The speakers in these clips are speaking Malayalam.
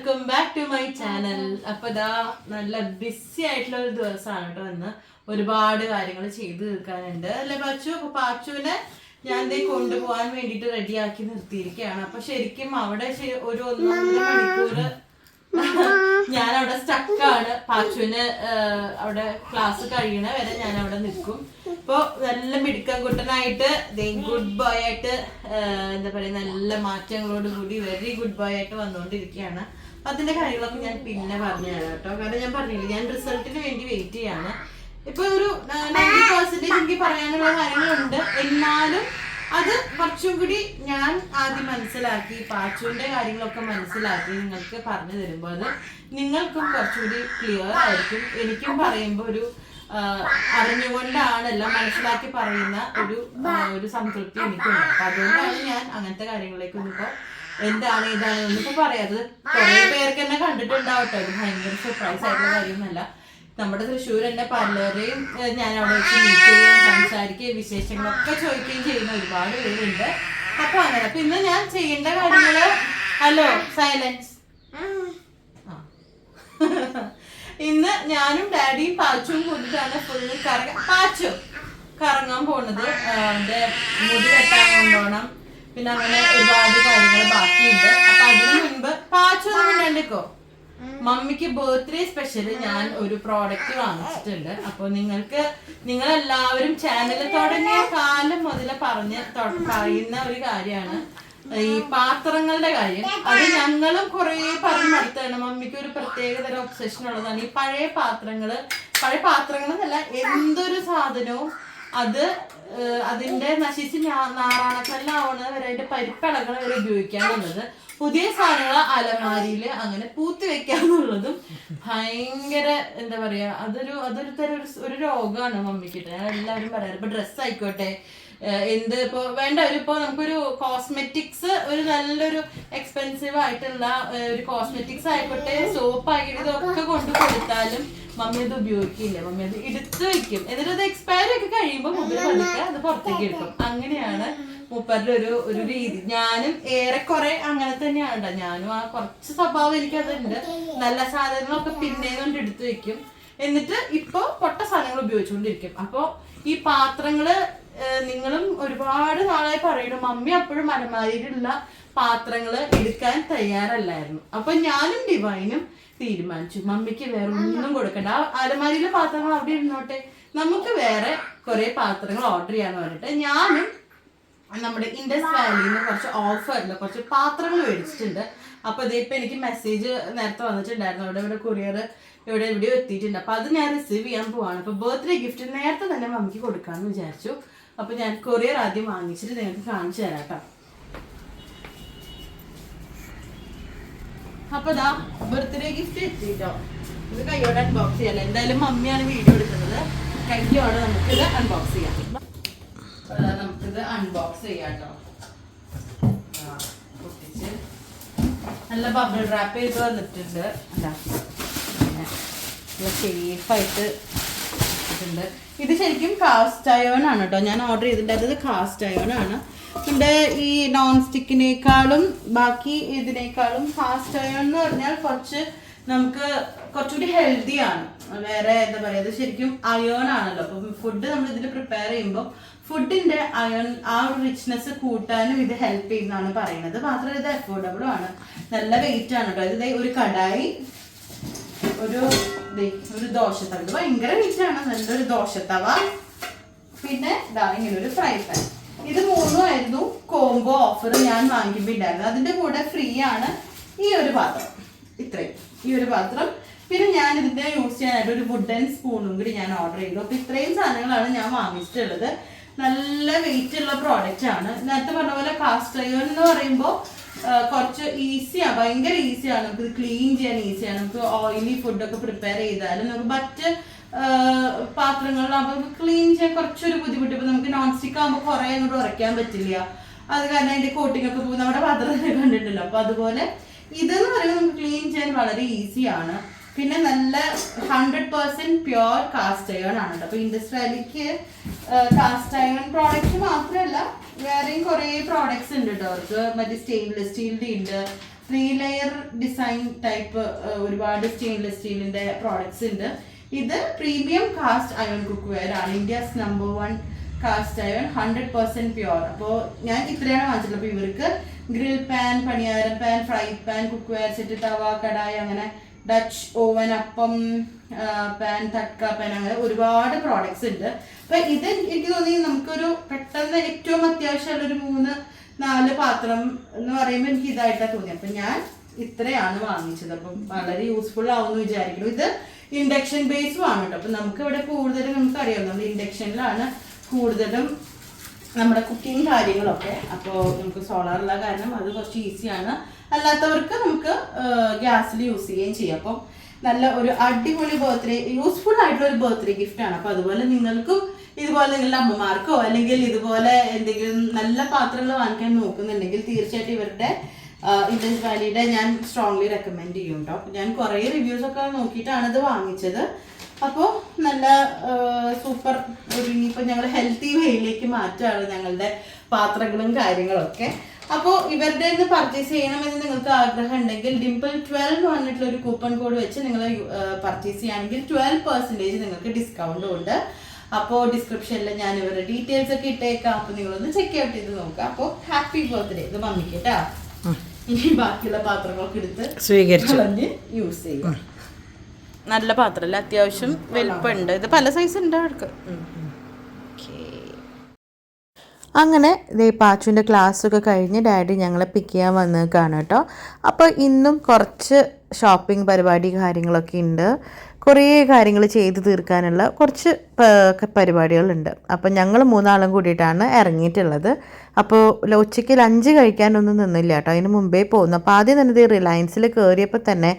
Welcome back to my channel. അപ്പൊ ഇതാ നല്ല ബിസി ആയിട്ടുള്ള ഒരു ദിവസമാണ് കേട്ടോ. ഇന്ന് ഒരുപാട് കാര്യങ്ങൾ ചെയ്തു തീർക്കാനുണ്ട് അല്ലെ പാച്ചു? അപ്പൊ പാച്ചുവിനെ ഞാൻ ദേ കൊണ്ടുപോകാൻ വേണ്ടിട്ട് റെഡിയാക്കി നിർത്തിയിരിക്കുകയാണ്. അപ്പൊ ശരിക്കും അവിടെ ഒരു 1.5 മണിക്കൂർ ഞാൻ അവിടെ സ്റ്റക്കാണ്. പാച്ചുവിന് അവിടെ ക്ലാസ് കഴിയണ വരെ ഞാൻ അവിടെ നിൽക്കും. ഇപ്പൊ നല്ല മിടുക്കം കുട്ടനായിട്ട് ഗുഡ് ബോയ് ആയിട്ട് എന്താ പറയാ നല്ല മാറ്റങ്ങളോട് കൂടി വെരി ഗുഡ് ബോയ് ആയിട്ട് വന്നുകൊണ്ടിരിക്കുകയാണ്. അപ്പൊ അതിന്റെ കാര്യങ്ങളൊക്കെ ഞാൻ പിന്നെ പറഞ്ഞു തരാം കേട്ടോ. കാരണം ഞാൻ പറഞ്ഞില്ല, ഞാൻ റിസൾട്ടിന് വേണ്ടി വെയിറ്റ് ചെയ്യാണ്. ഇപ്പൊ ഒരു 90% എനിക്ക് പറയാനുള്ള കാര്യങ്ങളുണ്ട്. എന്നാലും അത് കുറച്ചും കൂടി ഞാൻ ആദ്യം മനസ്സിലാക്കി, പാച്ചുവിന്റെ കാര്യങ്ങളൊക്കെ മനസ്സിലാക്കി നിങ്ങൾക്ക് പറഞ്ഞു തരുമ്പോൾ അത് നിങ്ങൾക്കും കുറച്ചുകൂടി ക്ലിയർ ആയിരിക്കും. എനിക്കും പറയുമ്പോൾ ഒരു അറിഞ്ഞുകൊണ്ടാണ് എല്ലാം മനസ്സിലാക്കി പറയുന്ന ഒരു സംതൃപ്തി എനിക്കുണ്ട്. അപ്പൊ അതുകൊണ്ടാണ് ഞാൻ അങ്ങനത്തെ കാര്യങ്ങളിലേക്കൊന്നും ഇപ്പൊ എന്താണ് ഇതാണ് ഒന്നിപ്പോ പറയാത്തത്. കുറെ പേർക്ക് എന്നെ കണ്ടിട്ടുണ്ടാവട്ടെ, അത് ഭയങ്കര സർപ്രൈസ് ആയിട്ടുള്ള കാര്യമൊന്നുമല്ല. നമ്മുടെ തൃശ്ശൂർ എന്നെ പലരെയും ഞാൻ അവിടെ വെച്ച് മീറ്റ് ചെയ്യുകയും സംസാരിക്കുകയും വിശേഷങ്ങളൊക്കെ ചോദിക്കുകയും ചെയ്യുന്ന ഒരുപാട് പേരുണ്ട്. അപ്പൊ അങ്ങനെ അപ്പൊ ഇന്ന് ഞാൻ ചെയ്യേണ്ട കാര്യങ്ങള്, ഹലോ സൈലൻസ്, ഇന്ന് ഞാനും ഡാഡിയും പാച്ചും കൂടിയിട്ടാണ് ഫുൾ കറങ്ങാൻ പോണത്. എന്റെ മുടി വെട്ടാൻ കൊണ്ടുപോകണം, പിന്നെ അങ്ങനെ ഒരുപാട് കാര്യങ്ങൾ ബാക്കിയുണ്ട്. അപ്പൊ അതിനു മുൻപ് പാച്ചു കണ്ടിക്കോ, മമ്മിക്ക് ബർത്ത്ഡേ സ്പെഷ്യൽ ഞാൻ ഒരു പ്രോഡക്റ്റ് വാങ്ങിച്ചിട്ടുണ്ട്. അപ്പൊ നിങ്ങളെല്ലാവരും ചാനൽ തുടങ്ങിയ കാലം മുതൽ പറയുന്ന ഒരു കാര്യമാണ് ഈ പാത്രങ്ങളുടെ കാര്യം. അത് ഞങ്ങളും കുറെ പറഞ്ഞ് നടത്താണ്. മമ്മിക്ക് ഒരു പ്രത്യേക തരം ഒബ്സഷൻ ഉള്ളതാണ് ഈ പഴയ പാത്രങ്ങൾ എന്നല്ല, എന്തൊരു സാധനവും അത് അതിന്റെ നശിച്ച് നാറാണക്കല്ലാവണത് വരെ അതിന്റെ പരിപ്പിളകൾ വരെ ഉപയോഗിക്കാനുള്ളത്. പുതിയ സാധനങ്ങൾ അലമാരിയില് അങ്ങനെ പൂത്തി വെക്കാന്നുള്ളതും ഭയങ്കര എന്താ പറയാ, അതൊരു തരം ഒരു രോഗമാണ് മമ്മിക്കിട്ട്. ഞാൻ എല്ലാവരും പറയാറ്. ഇപ്പൊ ഡ്രസ്സ് ആയിക്കോട്ടെ, എന്ത് ഇപ്പൊ വേണ്ട ഇപ്പൊ നമുക്കൊരു കോസ്മെറ്റിക്സ്, ഒരു നല്ലൊരു എക്സ്പെൻസീവ് ആയിട്ടുള്ള ഒരു കോസ്മെറ്റിക്സ് ആയിക്കോട്ടെ, സോപ്പ് ആയിക്കോട്ടെ, ഇതൊക്കെ കൊണ്ട് കൊടുത്താലും മമ്മി അത് ഉപയോഗിക്കില്ല. മമ്മി അത് എടുത്തു വെക്കും. എന്നിട്ട് അത് എക്സ്പയർ ഒക്കെ കഴിയുമ്പോൾ മുമ്പിൽ പതുക്കെ അത് പുറത്തേക്ക് എടുക്കും. അങ്ങനെയാണ് മൂപ്പരുടെ ഒരു രീതി. ഞാനും ഏറെക്കുറെ അങ്ങനെ തന്നെയാണ്. ഞാനും ആ കുറച്ച് സ്വഭാവം എനിക്കതുണ്ട്. നല്ല സാധനങ്ങളൊക്കെ പിന്നെ കൊണ്ട് എടുത്തു വെക്കും. എന്നിട്ട് ഇപ്പൊ പൊട്ട സാധനങ്ങൾ ഉപയോഗിച്ചുകൊണ്ടിരിക്കും. അപ്പൊ ഈ പാത്രങ്ങള് നിങ്ങളും ഒരുപാട് നാളായി പറയണം, മമ്മി അപ്പോഴും അലമാരിയിലുള്ള പാത്രങ്ങള് എടുക്കാൻ തയ്യാറല്ലായിരുന്നു. അപ്പൊ ഞാനും ഡിവൈനും തീരുമാനിച്ചു, മമ്മിക്ക് വേറെ ഒന്നും കൊടുക്കണ്ട, ആ അലമാരിയിലെ പാത്രങ്ങൾ അവിടെ ഇരുന്നോട്ടെ, നമുക്ക് വേറെ കുറെ പാത്രങ്ങൾ ഓർഡർ ചെയ്യാന്ന് പറഞ്ഞിട്ട് ഞാനും നമ്മുടെ ഇൻഡസ് വാലിന്ന് കുറച്ച് ഓഫറിൽ കുറച്ച് പാത്രങ്ങൾ മേടിച്ചിട്ടുണ്ട്. അപ്പൊ ഇതിപ്പോ എനിക്ക് മെസ്സേജ് നേരത്തെ വന്നിട്ടുണ്ടായിരുന്നു, ഇവിടെ കൊറിയർ എവിടെയോ എത്തിയിട്ടുണ്ട്. അപ്പൊ അത് ഞാൻ റിസീവ് ചെയ്യാൻ പോവാണ്. അപ്പൊ ബർത്ത്ഡേ ഗിഫ്റ്റ് നേരത്തെ തന്നെ മമ്മിക്ക് കൊടുക്കാന്ന് വിചാരിച്ചു. അപ്പൊ ഞാൻ കൊറിയർ ആദ്യം വാങ്ങിച്ചിട്ട് നിങ്ങൾക്ക് കാണിച്ചു തരാം കേട്ടോ. അപ്പൊ ഇതാ ബർത്ത്ഡേ ഗിഫ്റ്റ് എത്തിട്ടോ. ഇത് കൈയോടെ അൺബോക്സ് ചെയ്യാം. എന്തായാലും മമ്മിയാണ് വീഡിയോ എടുക്കുന്നത്, കൈയോടെ നമുക്കിത് അൺബോക്സ് ചെയ്യാം. നമുക്കിത് അൺബോക്സ് ചെയ്യാം കേട്ടോ. പൊട്ടിച്ച് നല്ല ബബിൾ റാപ്പ് ചെയ്ത് വന്നിട്ടുണ്ട്. സേഫായിട്ട് ഇട്ടിട്ടുണ്ട്. ഇത് ശരിക്കും കാസ്റ്റ് അയോൺ ആണ് കേട്ടോ. ഞാൻ ഓർഡർ ചെയ്തിട്ടുണ്ടായിരുന്നത് കാസ്റ്റ് അയോൺ ആണ്. പിന്നെ ഈ നോൺ സ്റ്റിക്കിനേക്കാളും ബാക്കി ഇതിനേക്കാളും കാസ്റ്റ് അയോൺ എന്ന് പറഞ്ഞാൽ നമുക്ക് കുറച്ചുകൂടി ഹെൽത്തി ആണ്. വേറെ എന്താ പറയുക, ഇത് ശരിക്കും അയോൺ ആണല്ലോ. അപ്പം ഫുഡ് നമ്മൾ ഇതിൽ പ്രിപ്പയർ ചെയ്യുമ്പോൾ ഫുഡിന്റെ അയോൺ ആ ഒരു റിച്ച്നെസ് കൂട്ടാനും ഇത് ഹെൽപ്പ് ചെയ്യുന്നതാണ് പറയുന്നത്. മാത്രമല്ല ഇത് അഫോർഡബിളും ആണ്. നല്ല വെയിറ്റ് ആണ് കേട്ടോ. ഇത് ഒരു കടായി, ഒരു ദോശത്തവ, ഇത് ഭയങ്കര വെയിറ്റ് ആണ്, നല്ലൊരു ദോശത്തവ, പിന്നെ ഇങ്ങനെ ഒരു ഫ്രൈ പാൻ. ഇത് മൂന്നുമായിരുന്നു കോംബോ ഓഫർ ഞാൻ വാങ്ങിക്കുമ്പോൾ ഉണ്ടായിരുന്നത്. അതിന്റെ കൂടെ ഫ്രീ ആണ് ഈ ഒരു പാത്രം, ഇത്രയും ഈ ഒരു പാത്രം. പിന്നെ ഞാൻ ഇതിന്റെ യൂസ് ചെയ്യാനായിട്ട് ഒരു വുഡൻ സ്പൂണും കൂടി ഞാൻ ഓർഡർ ചെയ്തു. അപ്പൊ ഇത്രയും സാധനങ്ങളാണ് ഞാൻ വാങ്ങിച്ചിട്ടുള്ളത്. നല്ല വെയിറ്റ് ഉള്ള പ്രോഡക്റ്റ് ആണ്. നേരത്തെ പറഞ്ഞ പോലെ കാസ്റ്റ് അയൺ എന്ന് പറയുമ്പോൾ കുറച്ച് ഈസിയാണ്, ഭയങ്കര ഈസിയാണ്. നമുക്ക് ക്ലീൻ ചെയ്യാൻ ഈസിയാണ്. നമുക്ക് ഓയിലി ഫുഡൊക്കെ പ്രിപ്പയർ ചെയ്താലും നമുക്ക് മറ്റ് പാത്രങ്ങളിലാകുമ്പോൾ ക്ലീൻ ചെയ്യാൻ കുറച്ചൊരു ബുദ്ധിമുട്ട്. ഇപ്പൊ നമുക്ക് നോൺ സ്റ്റിക്ക് ആകുമ്പോൾ കുറെ അങ്ങോട്ട് ഉറയ്ക്കാൻ പറ്റില്ല. അത് കാരണം അതിന്റെ കോട്ടിംഗ് ഒക്കെ പോകും, നമ്മുടെ പാത്രത്തിൽ കണ്ടിട്ടില്ല. അപ്പൊ അതുപോലെ ഇതെന്ന് പറയുമ്പോൾ നമുക്ക് ക്ലീൻ ചെയ്യാൻ വളരെ ഈസിയാണ്. പിന്നെ നല്ല 100% പ്യുവർ കാസ്റ്റ് അയൺ ആണ് കേട്ടോ. അപ്പോൾ ഇൻഡസ് വാലിക്ക് കാസ്റ്റ് അയൺ പ്രോഡക്റ്റ് മാത്രമല്ല വേറെയും കുറേ പ്രോഡക്ട്സ് ഉണ്ട് കേട്ടോ. അവർക്ക് മറ്റേ സ്റ്റെയിൻലെസ് സ്റ്റീലിൻ്റെ ഉണ്ട്, 3 ലെയർ ഡിസൈൻ ടൈപ്പ് ഒരുപാട് സ്റ്റെയിൻലെസ് സ്റ്റീലിൻ്റെ പ്രോഡക്ട്സ് ഉണ്ട്. ഇത് premium cast iron cookware ആണ്, India's number 1 cast iron, 100% pure. അപ്പോൾ ഞാൻ ഇത്രയാണ് വാങ്ങിച്ചിട്ടുള്ളത്. അപ്പോൾ ഇവർക്ക് grill pan, paniyaram pan, fry pan, cookware set, tawa, kadai, അങ്ങനെ Dutch oven, appam pan, tadka pan, അങ്ങനെ ഒരുപാട് പ്രോഡക്ട്സ് ഉണ്ട്. അപ്പം ഇത് എനിക്ക് തോന്നി നമുക്കൊരു പെട്ടെന്ന് ഏറ്റവും അത്യാവശ്യമുള്ളൊരു 3-4 പാത്രം എന്ന് പറയുമ്പോൾ എനിക്ക് ഇതായിട്ടാണ് തോന്നി. അപ്പം ഞാൻ ഇത്രയാണ് വാങ്ങിച്ചത്. അപ്പം വളരെ യൂസ്ഫുൾ ആവുമെന്ന് വിചാരിക്കുന്നു. ഇത് ഇൻഡക്ഷൻ ബേസും ആണ് കേട്ടോ. അപ്പം നമുക്ക് ഇവിടെ കൂടുതലും നമുക്കറിയാം നമ്മൾ ഇൻഡക്ഷനിലാണ് കൂടുതലും നമ്മുടെ കുക്കിംഗ് കാര്യങ്ങളൊക്കെ. അപ്പോൾ നമുക്ക് സോളാറുള്ള കാരണം അത് കുറച്ച് ഈസിയാണ്. അല്ലാത്തവർക്ക് നമുക്ക് ഗ്യാസിൽ യൂസ് ചെയ്യുകയും ചെയ്യാം. അപ്പം നല്ല ഒരു അടിപൊളി ബർത്ത്ഡേ, യൂസ്ഫുൾ ആയിട്ടുള്ള ഒരു ബർത്ത്ഡേ ഗിഫ്റ്റാണ്. അപ്പോൾ അതുപോലെ നിങ്ങൾക്കും ഇതുപോലെ നിങ്ങളുടെ അമ്മമാർക്കോ അല്ലെങ്കിൽ ഇതുപോലെ എന്തെങ്കിലും നല്ല പാത്രങ്ങൾ വാങ്ങിക്കാൻ നോക്കുന്നുണ്ടെങ്കിൽ തീർച്ചയായിട്ടും ഇവരുടെ ഇൻഡസ് വാലിയുടെ ഞാൻ സ്ട്രോങ്ലി റെക്കമെൻഡ് ചെയ്യും കേട്ടോ. ഞാൻ കുറേ റിവ്യൂസൊക്കെ നോക്കിയിട്ടാണ് ഇത് വാങ്ങിച്ചത്. അപ്പോൾ നല്ല സൂപ്പർ ഒരു ഇനിയിപ്പോൾ ഞങ്ങൾ ഹെൽത്തി വേയിലേക്ക് മാറ്റുകയാണ് ഞങ്ങളുടെ പാത്രങ്ങളും കാര്യങ്ങളൊക്കെ. അപ്പോൾ ഇവരുടെ നിന്ന് പർച്ചേസ് ചെയ്യണമെന്ന് നിങ്ങൾക്ക് ആഗ്രഹം ഉണ്ടെങ്കിൽ Dimple12 എന്ന് പറഞ്ഞിട്ടുള്ള ഒരു കൂപ്പൺ കോഡ് വെച്ച് നിങ്ങൾ പർച്ചേസ് ചെയ്യുകയാണെങ്കിൽ 12% നിങ്ങൾക്ക് ഡിസ്കൗണ്ടും ഉണ്ട്. അപ്പോൾ ഡിസ്ക്രിപ്ഷനിൽ ഞാൻ ഇവരുടെ ഡീറ്റെയിൽസ് ഒക്കെ ഇട്ടേക്കാം. അപ്പോൾ നിങ്ങളൊന്ന് ചെക്ക് ഔട്ട് ചെയ്ത് നോക്കുക. അപ്പോൾ ഹാപ്പി ബർത്ത്ഡേ. ഇത് മമ്മിക്ക് കേട്ടോ. ഇനി ബാക്കിയുള്ള പാത്രങ്ങളൊക്കെ എടുത്ത് സ്വീകരിച്ച് യൂസ് ചെയ്യുക. നല്ല പാത്രമല്ല, അത്യാവശ്യം വലുപ്പമുണ്ട്. ഇത് പല സൈസ് ഉണ്ട് അവർക്ക്. അങ്ങനെ ദേ പാച്ചുവിൻ്റെ ക്ലാസ്സൊക്കെ കഴിഞ്ഞ് ഡാഡി ഞങ്ങളെ പിക്ക് ചെയ്യാൻ വന്നേക്കാണ് കേട്ടോ. അപ്പോൾ ഇന്നും കുറച്ച് ഷോപ്പിംഗ് പരിപാടി കാര്യങ്ങളൊക്കെ ഉണ്ട്. കുറേ കാര്യങ്ങൾ ചെയ്ത് തീർക്കാനുള്ള കുറച്ച് പരിപാടികളുണ്ട്. അപ്പോൾ ഞങ്ങൾ 3 ആളും കൂടിയിട്ടാണ് ഇറങ്ങിയിട്ടുള്ളത്. അപ്പോൾ ഉച്ചയ്ക്ക് ലഞ്ച് കഴിക്കാനൊന്നും നിന്നില്ല കേട്ടോ, അതിന് മുമ്പേ പോകുന്നു. അപ്പോൾ ആദ്യം തന്നെ ഇത് റിലയൻസിൽ കയറിയപ്പോൾ തന്നെ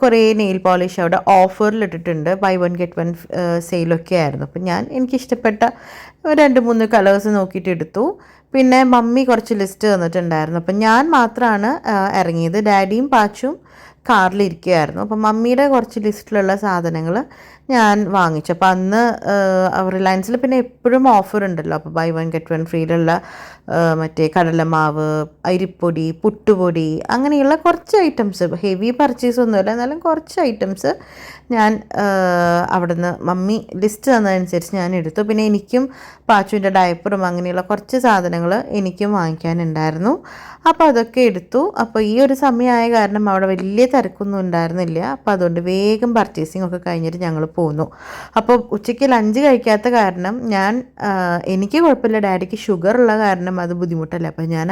കുറേ നെയിൽ പോളിഷ് അവിടെ ഓഫറിൽ ഇട്ടിട്ടുണ്ട്. ബൈ 1 get 1 സെയിലൊക്കെ ആയിരുന്നു. അപ്പോൾ എനിക്കിഷ്ടപ്പെട്ട 2-3 കളേഴ്സ് നോക്കിയിട്ട് എടുത്തു. പിന്നെ മമ്മി കുറച്ച് ലിസ്റ്റ് തന്നിട്ടുണ്ടായിരുന്നു. അപ്പം ഞാൻ മാത്രമാണ് ഇറങ്ങിയത്. ഡാഡിയും പാച്ചും കാറിലിരിക്കുകയായിരുന്നു. അപ്പം മമ്മിയുടെ കുറച്ച് ലിസ്റ്റിലുള്ള സാധനങ്ങൾ ഞാൻ വാങ്ങിച്ചു. അപ്പോൾ അന്ന് റിലയൻസിൽ പിന്നെ എപ്പോഴും ഓഫർ ഉണ്ടല്ലോ. അപ്പോൾ ബൈ 1 get 1 ഫ്രീയിലുള്ള മറ്റേ കടലമാവ്, അരിപ്പൊടി, പുട്ടുപൊടി, അങ്ങനെയുള്ള കുറച്ച് ഐറ്റംസ്, ഹെവി പർച്ചേസ് ഒന്നുമില്ല, എന്നാലും കുറച്ച് ഐറ്റംസ് ഞാൻ അവിടെ നിന്ന് മമ്മി ലിസ്റ്റ് തന്നതനുസരിച്ച് ഞാൻ എടുത്തു. പിന്നെ എനിക്കും പാച്ചുവിൻ്റെ ഡയപ്പറും അങ്ങനെയുള്ള കുറച്ച് സാധനങ്ങൾ എനിക്കും വാങ്ങിക്കാനുണ്ടായിരുന്നു. അപ്പോൾ അതൊക്കെ എടുത്തു. അപ്പോൾ ഈ ഒരു സമയമായ കാരണം അവിടെ വലിയ തിരക്കൊന്നും ഉണ്ടായിരുന്നില്ല. അപ്പോൾ അതുകൊണ്ട് വേഗം പർച്ചേസിംഗ് ഒക്കെ കഴിഞ്ഞിട്ട് ഞങ്ങൾ പോന്നു. അപ്പോൾ ഉച്ചയ്ക്ക് ലഞ്ച് കഴിക്കാത്ത കാരണം എനിക്ക് കുഴപ്പമില്ല, ഡാഡിക്ക് ഷുഗർ ഉള്ള കാരണം അത് ബുദ്ധിമുട്ടല്ല. അപ്പോൾ ഞാൻ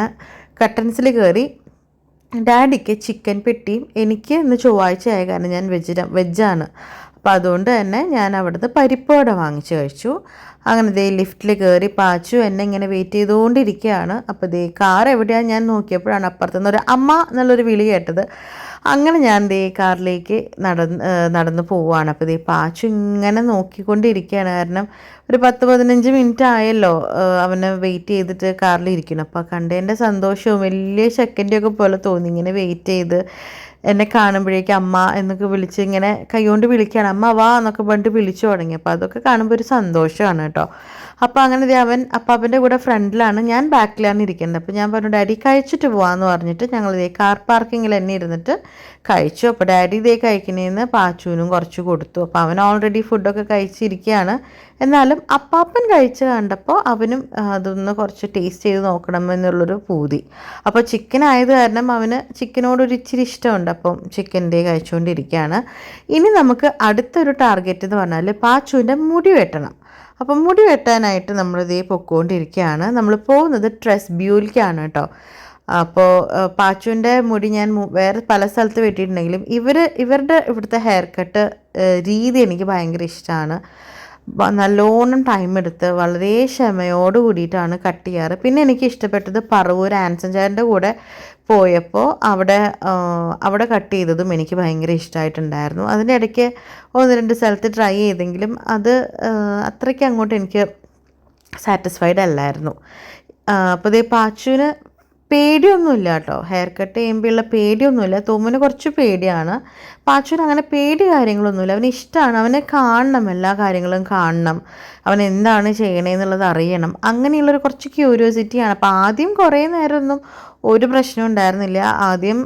കട്ടൻസിൽ കയറി. ഡാഡിക്ക് ചിക്കൻ പെട്ടിയും എനിക്ക് ഇന്ന് ചൊവ്വാഴ്ച ആയ കാരണം ഞാൻ വെജാണ്. അപ്പോൾ അതുകൊണ്ട് തന്നെ ഞാൻ അവിടുന്ന് പരിപ്പോട വാങ്ങിച്ച് കഴിച്ചു. അങ്ങനെ ദേ ലിഫ്റ്റിൽ കയറി പാച്ചു എന്നെ ഇങ്ങനെ വെയിറ്റ് ചെയ്തുകൊണ്ടിരിക്കുകയാണ്. അപ്പോൾ ദേ കാർ എവിടെയാണ് ഞാൻ നോക്കിയപ്പോഴാണ് അപ്പുറത്തുനിന്ന് ഒരു അമ്മ എന്നുള്ളൊരു വിളി കേട്ടത്. അങ്ങനെ ഞാൻ ദേ കാറിലേക്ക് നടന്ന് പോവുകയാണ്. അപ്പോൾ ദേ പാച്ചു ഇങ്ങനെ നോക്കിക്കൊണ്ടിരിക്കുകയാണ്. കാരണം ഒരു 10-15 മിനിറ്റ് ആയല്ലോ അവനെ വെയിറ്റ് ചെയ്തിട്ട് കാറിലിരിക്കണം. അപ്പോൾ കണ്ടതിൻ്റെ സന്തോഷവും വലിയ സെക്കൻഡൊക്കെ പോലെ തോന്നി. ഇങ്ങനെ വെയിറ്റ് ചെയ്ത് എന്നെ കാണുമ്പോഴേക്കും അമ്മ എന്നൊക്കെ വിളിച്ച് ഇങ്ങനെ കൈകൊണ്ട് വിളിക്കുകയാണ്. അമ്മ വാ എന്നൊക്കെ പറഞ്ഞിട്ട് വിളിച്ചു തുടങ്ങി. അപ്പോൾ അതൊക്കെ കാണുമ്പോൾ ഒരു സന്തോഷമാണ് കേട്ടോ. അപ്പോൾ അങ്ങനെ അവൻ അപ്പാപ്പൻ്റെ കൂടെ ഫ്രണ്ടിലാണ്, ഞാൻ ബാക്കിലാണ് ഇരിക്കുന്നത്. അപ്പോൾ ഞാൻ പറഞ്ഞു ഡാഡി കഴിച്ചിട്ട് പോകാമെന്ന് പറഞ്ഞിട്ട് ഞങ്ങൾ ഇതേ കാർ പാർക്കിങ്ങിൽ തന്നെ ഇരുന്നിട്ട് കഴിച്ചു. അപ്പോൾ ഡാഡി ഇതേ കഴിക്കുന്നതിന് പാച്ചുവിനും കുറച്ച് കൊടുത്തു. അപ്പോൾ അവൻ ഓൾറെഡി ഫുഡൊക്കെ കഴിച്ചിരിക്കുകയാണ്. എന്നാലും അപ്പാപ്പൻ കഴിച്ച് കണ്ടപ്പോൾ അവനും അതൊന്ന് കുറച്ച് ടേസ്റ്റ് ചെയ്ത് നോക്കണം എന്നുള്ളൊരു പൂതി. അപ്പോൾ ചിക്കൻ ആയത് കാരണം അവന് ചിക്കനോടൊരു ഇച്ചിരി ഇഷ്ടമുണ്ട്. അപ്പം ചിക്കൻ്റെ കഴിച്ചുകൊണ്ടിരിക്കുകയാണ്. ഇനി നമുക്ക് അടുത്തൊരു ടാർഗറ്റ് എന്ന് പറഞ്ഞാൽ പാച്ചുവിൻ്റെ മുടി വെട്ടണം. അപ്പം മുടി വെട്ടാനായിട്ട് നമ്മളിതേ പൊക്കോണ്ടിരിക്കുകയാണ്. നമ്മൾ പോകുന്നത് ട്രെസ്ബ്യൂലിക്കാണ് കേട്ടോ. അപ്പോൾ പാച്ചുവിൻ്റെ മുടി ഞാൻ വേറെ പല സ്ഥലത്ത് വെട്ടിയിട്ടുണ്ടെങ്കിലും ഇവരുടെ ഇവിടുത്തെ ഹെയർ കട്ട് രീതി എനിക്ക് ഭയങ്കര ഇഷ്ടമാണ്. നല്ലോണം ടൈം എടുത്ത് വളരെ ക്ഷമയോട് കൂടിയിട്ടാണ് കട്ട് ചെയ്യാറ്. പിന്നെ എനിക്ക് ഇഷ്ടപ്പെട്ടത് പറവൂർ ആൻസൺ ചേട്ടൻ്റെ കൂടെ പോയപ്പോൾ അവിടെ കട്ട് ചെയ്തതും എനിക്ക് ഭയങ്കര ഇഷ്ടമായിട്ടുണ്ടായിരുന്നു. അതിൻ്റെ ഇടയ്ക്ക് 1-2 സ്ഥലത്ത് ട്രൈ ചെയ്തെങ്കിലും അത് അത്രയ്ക്ക് അങ്ങോട്ട് എനിക്ക് സാറ്റിസ്ഫൈഡ് അല്ലായിരുന്നു. അപ്പോൾ ഇതേ പാച്ചുവിന് പേടിയൊന്നുമില്ല കേട്ടോ. ഹെയർ കട്ട് ചെയ്യുമ്പോഴുള്ള പേടിയൊന്നുമില്ല. തോമുന് കുറച്ച് പേടിയാണ്. പാച്ചുവിന് അങ്ങനെ പേടി കാര്യങ്ങളൊന്നുമില്ല. അവന് ഇഷ്ടമാണ്, അവനെ കാണണം, എല്ലാ കാര്യങ്ങളും കാണണം, അവൻ എന്താണ് ചെയ്യണേന്നുള്ളത് അറിയണം, അങ്ങനെയുള്ളൊരു കുറച്ച് ക്യൂരിയോസിറ്റിയാണ്. അപ്പോൾ ആദ്യം കുറേ നേരമൊന്നും ഒരു പ്രശ്നം ഉണ്ടായിരുന്നില്ല. ആദ്യം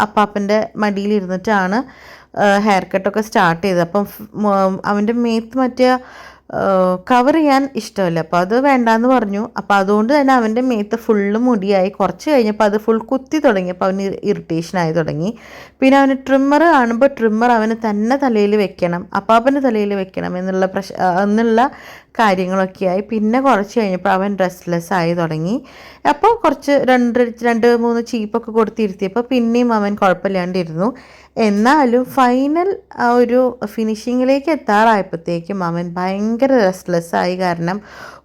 അപ്പാപ്പൻ്റെ മടിയിലിരുന്നിട്ടാണ് ഹെയർ കട്ടൊക്കെ സ്റ്റാർട്ട് ചെയ്തത്. അപ്പം അവൻ്റെ മേത്ത് മറ്റേ കവർ ചെയ്യാൻ ഇഷ്ടമല്ല, അപ്പോൾ അത് വേണ്ടാന്ന് പറഞ്ഞു. അപ്പോൾ അതുകൊണ്ട് തന്നെ അവൻ്റെ മേത്ത് ഫുള്ള് മുടിയായി. കുറച്ച് കഴിഞ്ഞപ്പോൾ അത് ഫുൾ കുത്തി തുടങ്ങിയപ്പോൾ അവന് ഇറിറ്റേഷനായി തുടങ്ങി. പിന്നെ അവന് ട്രിമ്മർ കാണുമ്പോൾ ട്രിമ്മർ അവന് തന്നെ തലയിൽ വെക്കണം, അപ്പാപ്പൻ്റെ തലയിൽ വെക്കണം എന്നുള്ള കാര്യങ്ങളൊക്കെയായി. പിന്നെ കുറച്ച് കഴിഞ്ഞപ്പോൾ അവൻ റെസ്റ്റ്ലെസ് ആയി തുടങ്ങി. അപ്പോൾ കുറച്ച് 2-3 ചീപ്പൊക്കെ കൊടുത്തിരുത്തിയപ്പോൾ പിന്നെയും അവൻ കുഴപ്പമില്ലാണ്ടിരുന്നു. എന്നാലും ഫൈനൽ ആ ഒരു ഫിനിഷിങ്ങിലേക്ക് എത്താറായപ്പോഴത്തേക്കും അവൻ ഭയങ്കര റെസ്റ്റ്ലെസ് ആയി. കാരണം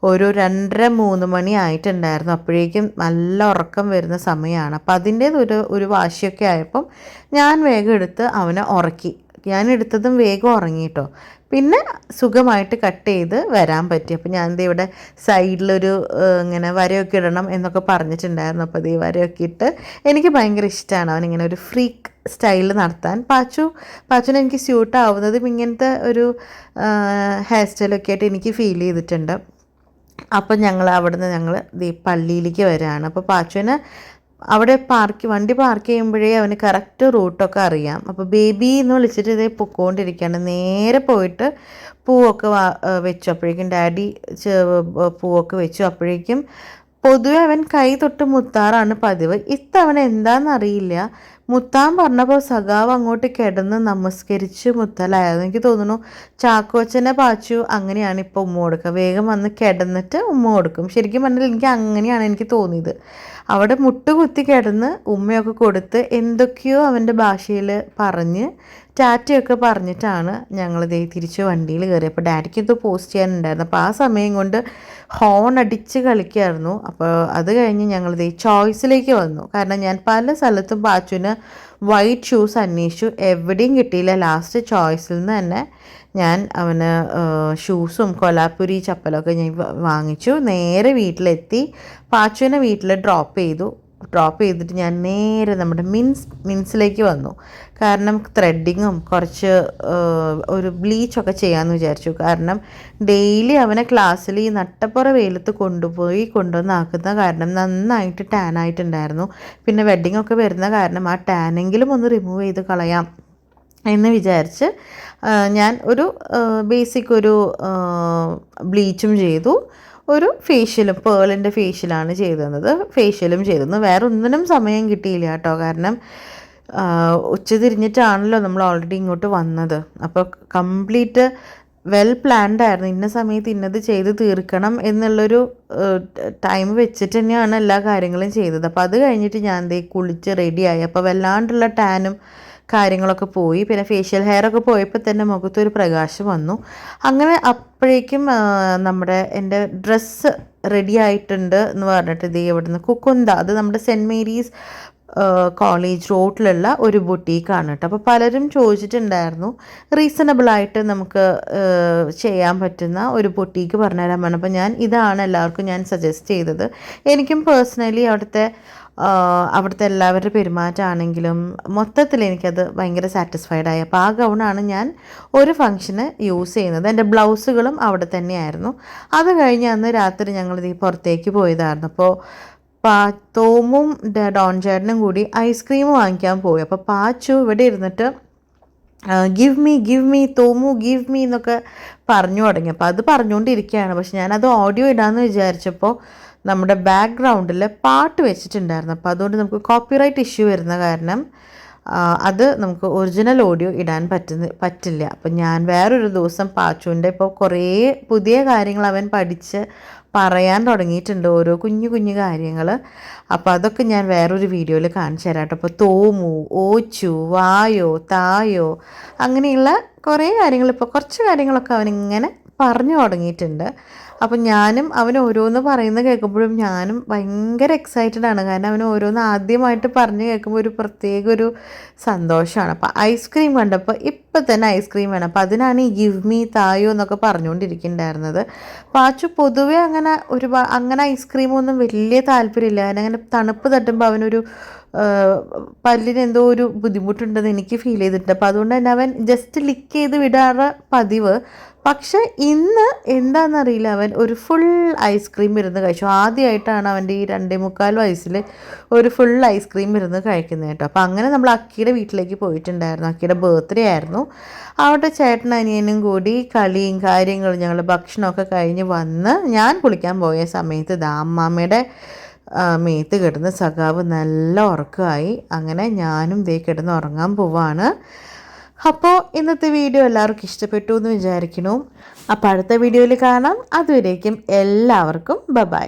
ഒരു 2:30-3 മണി ആയിട്ടുണ്ടായിരുന്നു. അപ്പോഴേക്കും നല്ല ഉറക്കം വരുന്ന സമയമാണ്. അപ്പം അതിൻ്റേതൊരു വാശിയൊക്കെ ആയപ്പം ഞാൻ വേഗം എടുത്ത് അവനെ ഉറക്കി. ഞാൻ എടുത്തതും വേഗം ഉറങ്ങി കേട്ടോ. പിന്നെ സുഖമായിട്ട് കട്ട് ചെയ്ത് വരാൻ പറ്റി. അപ്പോൾ ഞാൻ ഇവിടെ സൈഡിലൊരു ഇങ്ങനെ വരയൊക്കെ ഇടണം എന്നൊക്കെ പറഞ്ഞിട്ടുണ്ടായിരുന്നു. അപ്പോൾ ഈ വരയൊക്കെ ഇട്ട് എനിക്ക് ഭയങ്കര ഇഷ്ടമാണ് അവനിങ്ങനെ ഒരു ഫ്രീക്ക് സ്റ്റൈലിൽ നടത്താൻ. പാച്ചുവിന് എനിക്ക് സ്യൂട്ട് ആവുന്നതും ഇങ്ങനത്തെ ഒരു ഹെയർ സ്റ്റൈലൊക്കെ ആയിട്ട് എനിക്ക് ഫീൽ ചെയ്തിട്ടുണ്ട്. അപ്പം ഞങ്ങൾ പള്ളിയിലേക്ക് വരികയാണ്. അപ്പോൾ പാച്ചുവിന് അവിടെ വണ്ടി പാർക്ക് ചെയ്യുമ്പോഴേ അവന് കറക്റ്റ് റൂട്ടൊക്കെ അറിയാം. അപ്പോൾ ബേബി എന്ന് വിളിച്ചിട്ട് ഇതേ പൊക്കോണ്ടിരിക്കുകയാണ്. നേരെ പോയിട്ട് പൂവൊക്കെ വെച്ചു. അപ്പോഴേക്കും ഡാഡി പൂവൊക്കെ വെച്ചു. അപ്പോഴേക്കും പൊതുവെ അവൻ കൈ തൊട്ട് മുത്താറാണ് പതിവ്. ഇത്തവണ എന്താണെന്നറിയില്ല, മുത്താൻ പറഞ്ഞപ്പോൾ സഖാവ് അങ്ങോട്ട് കിടന്ന് നമസ്കരിച്ച് മുത്തലായിരുന്നു. എനിക്ക് തോന്നുന്നു ചാക്കോച്ചനെ പാച്ചു അങ്ങനെയാണ് ഇപ്പോൾ ഉമ്മ കൊടുക്കുക. വേഗം വന്ന് കിടന്നിട്ട് ഉമ്മ കൊടുക്കും. ശരിക്കും പറഞ്ഞാൽ എനിക്ക് അങ്ങനെയാണ് എനിക്ക് തോന്നിയത്. അവിടെ മുട്ടുകുത്തി കിടന്ന് ഉമ്മയൊക്കെ കൊടുത്ത് എന്തൊക്കെയോ അവൻ്റെ ഭാഷയിൽ പറഞ്ഞ് ടാറ്റയൊക്കെ പറഞ്ഞിട്ടാണ് ഞങ്ങൾ തിരിച്ച് വണ്ടിയിൽ കയറി. അപ്പോൾ ഡാഡിക്ക് ഇത് പോസ്റ്റ് ചെയ്യാനുണ്ടായിരുന്നു. അപ്പോൾ ആ സമയം കൊണ്ട് ഹോൺ അടിച്ച് കളിക്കുമായിരുന്നു. അപ്പോൾ അത് കഴിഞ്ഞ് ഞങ്ങൾ ചോയ്സിലേക്ക് വന്നു. കാരണം ഞാൻ പല സ്ഥലത്തും പാച്ചുവിന് വൈറ്റ് ഷൂസ് അന്വേഷിച്ചു, എവിടെയും കിട്ടിയില്ല. ലാസ്റ്റ് ചോയ്സിൽ നിന്ന് തന്നെ ഞാൻ അവന് ഷൂസും കൊലാപ്പുരി ചപ്പലൊക്കെ ഞാൻ വാങ്ങിച്ചു. നേരെ വീട്ടിലെത്തി പാച്ചുവിനെ വീട്ടിൽ ഡ്രോപ്പ് ചെയ്തിട്ട് ഞാൻ നേരെ നമ്മുടെ മിൻസിലേക്ക് വന്നു. കാരണം ത്രെഡിങ്ങും കുറച്ച് ഒരു ബ്ലീച്ചൊക്കെ ചെയ്യാമെന്ന് വിചാരിച്ചു. കാരണം ഡെയിലി അവനെ ക്ലാസ്സിൽ ഈ നട്ടപ്പുറ വെയിലത്ത് കൊണ്ടുവന്നാക്കുന്ന കാരണം നന്നായിട്ട് ടാൻ ആയിട്ടുണ്ടായിരുന്നു. പിന്നെ വെഡ്ഡിങ്ങൊക്കെ വരുന്ന കാരണം ആ ടാനെങ്കിലും ഒന്ന് റിമൂവ് ചെയ്ത് കളയാം എന്ന് വിചാരിച്ച് ഞാൻ ഒരു ബേസിക് ഒരു ബ്ലീച്ചും ചെയ്തു. ഒരു ഫേഷ്യലും പേളിൻ്റെ ഫേഷ്യലാണ് ചെയ്തിരുന്നത്. ഫേഷ്യലും ചെയ്തിരുന്നു. വേറെ ഒന്നിനും സമയം കിട്ടിയില്ല കേട്ടോ. കാരണം ഉച്ചതിരിഞ്ഞിട്ടാണല്ലോ നമ്മൾ ഓൾറെഡി ഇങ്ങോട്ട് വന്നത്. അപ്പോൾ കംപ്ലീറ്റ് വെൽ പ്ലാൻഡ് ആയിരുന്നു. ഇന്ന സമയത്ത് ഇന്നത് ചെയ്ത് തീർക്കണം എന്നുള്ളൊരു ടൈം വെച്ചിട്ട് തന്നെയാണ് എല്ലാ കാര്യങ്ങളും ചെയ്തത്. അപ്പോൾ അത് കഴിഞ്ഞിട്ട് ഞാൻ കുളിച്ച് റെഡിയായി. അപ്പോൾ വല്ലാണ്ടുള്ള ടാനും കാര്യങ്ങളൊക്കെ പോയി. പിന്നെ ഫേഷ്യൽ ഹെയറൊക്കെ പോയപ്പോൾ തന്നെ മുഖത്തൊരു പ്രകാശം വന്നു. അങ്ങനെ അപ്പോഴേക്കും എൻ്റെ ഡ്രസ്സ് റെഡി ആയിട്ടുണ്ട് എന്ന് പറഞ്ഞിട്ട് ഇവിടുന്ന് കുക്കുന്ത, അത് നമ്മുടെ സെൻറ്റ് മേരീസ് കോളേജ് റോഡിലുള്ള ഒരു ബുട്ടീക്കാണ് കേട്ടോ. അപ്പോൾ പലരും ചോദിച്ചിട്ടുണ്ടായിരുന്നു റീസണബിളായിട്ട് നമുക്ക് ചെയ്യാൻ പറ്റുന്ന ഒരു ബുട്ടീക്ക് പറഞ്ഞുതരാൻ പറഞ്ഞു. അപ്പോൾ ഇതാണ് എല്ലാവർക്കും ഞാൻ സജസ്റ്റ് ചെയ്തത്. എനിക്കും പേഴ്സണലി അവിടുത്തെ എല്ലാവരുടെ പെരുമാറ്റമാണെങ്കിലും മൊത്തത്തിൽ എനിക്കത് ഭയങ്കര സാറ്റിസ്ഫൈഡ് ആയി. അപ്പോൾ ആ ഗൗണാണ് ഞാൻ ഒരു ഫംഗ്ഷന് യൂസ് ചെയ്യുന്നത്. എൻ്റെ ബ്ലൗസുകളും അവിടെ തന്നെയായിരുന്നു. അത് കഴിഞ്ഞ് അന്ന് രാത്രി ഞങ്ങൾ പുറത്തേക്ക് പോയതായിരുന്നു. അപ്പോൾ തോമും ഡോൺ ചേട്ടനും കൂടി ഐസ്ക്രീം വാങ്ങിക്കാൻ പോയി. അപ്പോൾ പാച്ചു ഇവിടെ ഇരുന്നിട്ട് ഗിവ് മീ തോമു ഗിവ് മീ എന്നൊക്കെ പറഞ്ഞു തുടങ്ങി. അപ്പോൾ അത് പറഞ്ഞുകൊണ്ടിരിക്കുകയാണ്. പക്ഷെ ഞാനത് ഓഡിയോ ഇടാമെന്ന് വിചാരിച്ചപ്പോൾ നമ്മുടെ ബാക്ക്ഗ്രൗണ്ടിൽ പാട്ട് വെച്ചിട്ടുണ്ടായിരുന്നു. അപ്പോൾ അതുകൊണ്ട് നമുക്ക് കോപ്പിറൈറ്റ് ഇഷ്യൂ വരുന്ന കാരണം അത് നമുക്ക് ഒറിജിനൽ ഓഡിയോ ഇടാൻ പറ്റില്ല. അപ്പം ഞാൻ വേറൊരു ദിവസം പാച്ചുവിൻ്റെ ഇപ്പോൾ കുറേ പുതിയ കാര്യങ്ങൾ അവൻ പഠിച്ച് പറയാൻ തുടങ്ങിയിട്ടുണ്ട്, ഓരോ കുഞ്ഞു കുഞ്ഞു കാര്യങ്ങൾ. അപ്പോൾ അതൊക്കെ ഞാൻ വേറൊരു വീഡിയോയിൽ കാണിച്ചു തരാം കേട്ടോ. അപ്പോൾ തോമു, ഓച്ചു, വായോ, തായോ, അങ്ങനെയുള്ള കുറേ കാര്യങ്ങൾ, ഇപ്പോൾ കുറച്ച് കാര്യങ്ങളൊക്കെ അവനിങ്ങനെ പറഞ്ഞു തുടങ്ങിയിട്ടുണ്ട്. അപ്പം ഞാനും അവൻ ഓരോന്ന് പറയുന്നത് കേൾക്കുമ്പോഴും ഞാനും ഭയങ്കര എക്സൈറ്റഡ് ആണ്. കാരണം അവൻ ഓരോന്ന് ആദ്യമായിട്ട് പറഞ്ഞ് കേൾക്കുമ്പോൾ ഒരു പ്രത്യേക ഒരു സന്തോഷമാണ്. അപ്പം ഐസ്ക്രീം കണ്ടപ്പോൾ ഇപ്പം തന്നെ ഐസ്ക്രീം വേണം. അപ്പം അതിനാണ് ഈ ഗിവ് മീ തായോ എന്നൊക്കെ പറഞ്ഞുകൊണ്ടിരിക്കുന്നുണ്ടായിരുന്നത്. പാച്ചു പൊതുവേ അങ്ങനെ അങ്ങനെ ഐസ്ക്രീമൊന്നും വലിയ താല്പര്യമില്ല. അങ്ങനെ തണുപ്പ് തട്ടുമ്പോൾ അവനൊരു പല്ലിന് എന്തോ ഒരു ബുദ്ധിമുട്ടുണ്ടെന്ന് എനിക്ക് ഫീൽ ചെയ്തിട്ടുണ്ട്. അപ്പോൾ അതുകൊണ്ട് തന്നെ അവൻ ജസ്റ്റ് ലിക്ക് ചെയ്ത് വിടാറ് പതിവ്. പക്ഷെ ഇന്ന് എന്താണെന്നറിയില്ല, അവൻ ഒരു ഫുൾ ഐസ്ക്രീം ഇരുന്ന് കഴിച്ചു. ആദ്യമായിട്ടാണ് അവൻ്റെ ഈ 2.25 വയസ്സിൽ ഒരു ഫുൾ ഐസ്ക്രീം ഇരുന്ന് കഴിക്കുന്നത് കേട്ടോ. അപ്പോൾ അങ്ങനെ നമ്മൾ അക്കിയുടെ വീട്ടിലേക്ക് പോയിട്ടുണ്ടായിരുന്നു. അക്കിയുടെ ബർത്ത്ഡേ ആയിരുന്നു. അവിടെ ചേട്ടൻ അനിയനും കൂടി കളിയും കാര്യങ്ങളും ഞങ്ങൾ ഭക്ഷണമൊക്കെ കഴിഞ്ഞ് വന്ന് ഞാൻ കുളിക്കാൻ പോയ സമയത്ത് അമ്മാമ്മയുടെ മേത്ത് കിടന്ന് സഖാവ് നല്ല ഉറക്കമായി. അങ്ങനെ ഞാനും ദേ കിടന്ന് ഉറങ്ങാൻ പോവാണ്. അപ്പോൾ ഇന്നത്തെ വീഡിയോ എല്ലാവർക്കും ഇഷ്ടപ്പെട്ടു എന്ന് വിചാരിക്കുന്നു. അപ്പോൾ അടുത്ത വീഡിയോയിൽ കാണാം. അതുവരേക്കും എല്ലാവർക്കും ബൈ.